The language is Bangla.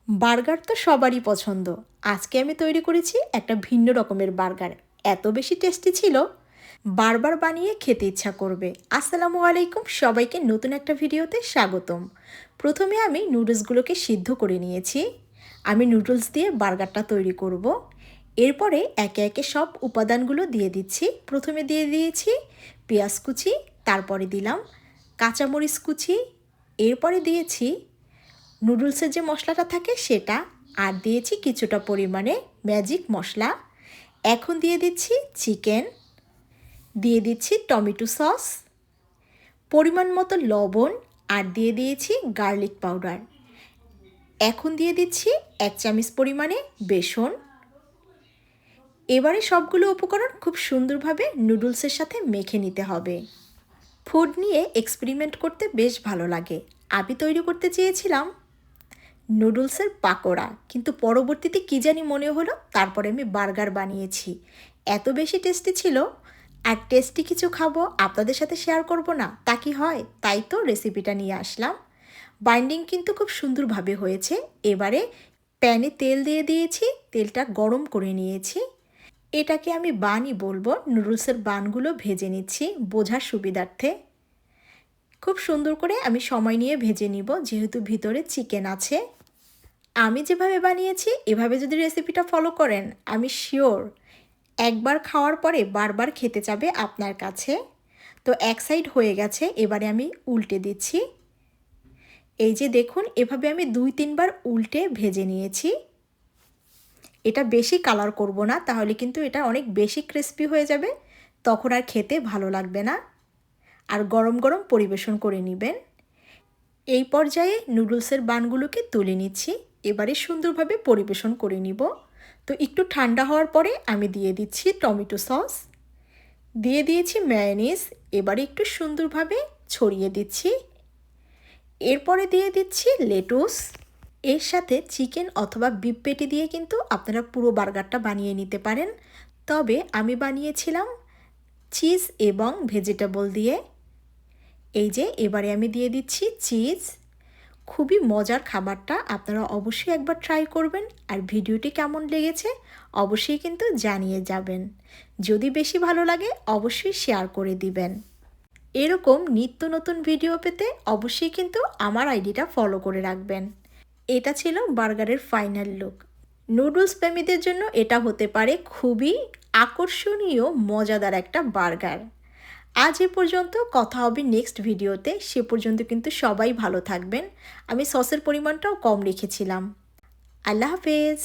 বার্গার তো সবারই পছন্দ। আজকে আমি তৈরি করেছি একটা ভিন্ন রকমের বার্গার। এত বেশি টেস্টি ছিল, বারবার বানিয়ে খেতে ইচ্ছা করবে। আসসালামু আলাইকুম, সবাইকে নতুন একটা ভিডিওতে স্বাগতম। প্রথমে আমি নুডলসগুলোকে সিদ্ধ করে নিয়েছি। আমি নুডলস দিয়ে বার্গারটা তৈরি করব। এরপরে একে একে সব উপাদানগুলো দিয়ে দিচ্ছি। প্রথমে দিয়ে দিয়েছি পেঁয়াজ কুচি, তারপরে দিলাম কাঁচামরিচ কুচি, এরপরে দিয়েছি নুডলসের যে মশলাটা থাকে সেটা, আর দিয়েছি কিছুটা পরিমাণে ম্যাজিক মশলা। এখন দিয়ে দিচ্ছি চিকেন, দিয়ে দিচ্ছি টমেটো সস, পরিমাণ মতো লবণ, আর দিয়ে দিয়েছি গার্লিক পাউডার। এখন দিয়ে দিচ্ছি 1 চামচ পরিমাণে বেসন। এবারে সবগুলো উপকরণ খুব সুন্দরভাবে নুডলসের সাথে মেখে নিতে হবে। ফুড নিয়ে এক্সপেরিমেন্ট করতে বেশ ভালো লাগে। আমি তৈরি করতে চেয়েছিলাম নুডলসের পাকোড়া, কিন্তু পরবর্তীতে কী জানি মনে হলো, তারপরে আমি বার্গার বানিয়েছি। এত বেশি টেস্টি ছিল, আর টেস্টি কিছু খাবো আপনাদের সাথে শেয়ার করব না, তা কি হয়? তাই তো রেসিপিটা নিয়ে আসলাম। বাইন্ডিং কিন্তু খুব সুন্দরভাবে হয়েছে। এবারে প্যানে তেল দিয়ে দিয়েছি, তেলটা গরম করে নিয়েছি। এটাকে আমি বানই বলবো, নুডলসের বানগুলো ভেজে নিচ্ছি বোঝার সুবিধার্থে। খুব সুন্দর করে আমি সময় নিয়ে ভেজে নিব, যেহেতু ভিতরে চিকেন আছে। আমি যেভাবে বানিয়েছি এভাবে যদি রেসিপিটা ফলো করেন, আমি শিওর একবার খাওয়ার পরে বারবার খেতে চাবে আপনার কাছে। তো এক সাইড হয়ে গেছে, এবারে আমি উল্টে দিচ্ছি। এই যে দেখুন, এভাবে আমি 2-3 বার উল্টে ভেজে নিয়েছি। এটা বেশি কালার করব না, তাহলে কিন্তু এটা অনেক বেশি ক্রিস্পি হয়ে যাবে, তখন আর খেতে ভালো লাগবে না। আর গরম গরম পরিবেশন করে নেবেন। এই পর্যায়ে নুডলসের বানগুলোকে তুলে নিচ্ছি। এবারে সুন্দরভাবে পরিবেশন করে নিব। তো একটু ঠান্ডা হওয়ার পরে আমি দিয়ে দিচ্ছি টমেটো সস, দিয়ে দিয়েছি মেয়োনিজ। এবারে একটু সুন্দরভাবে ছড়িয়ে দিচ্ছি। এরপরে দিয়ে দিচ্ছি লেটুস। এর সাথে চিকেন অথবা বিফ পেটি দিয়ে কিন্তু আপনারা পুরো বার্গারটা বানিয়ে নিতে পারেন। তবে আমি বানিয়েছিলাম চিজ এবং ভেজিটেবল দিয়ে। এই যে এবারে আমি দিয়ে দিচ্ছি চিজ। খুবই মজার খাবারটা, আপনারা অবশ্যই একবার ট্রাই করবেন। আর ভিডিওটি কেমন লেগেছে অবশ্যই কিন্তু জানিয়ে যাবেন। যদি বেশি ভালো লাগে অবশ্যই শেয়ার করে দিবেন। এরকম নিত্য নতুন ভিডিও পেতে অবশ্যই কিন্তু আমার আইডিটা ফলো করে রাখবেন। এটা ছিল বার্গারের ফাইনাল লুক। নুডলস প্রেমীদের জন্য এটা হতে পারে খুবই আকর্ষণীয় মজাদার একটা বার্গার। আজ এ পর্যন্ত, কথা হবে নেক্সট ভিডিওতে। সে পর্যন্ত কিন্তু সবাই ভালো থাকবেন। আমি সসের পরিমাণটাও কম রেখেছিলাম। আল্লাহ হাফেজ।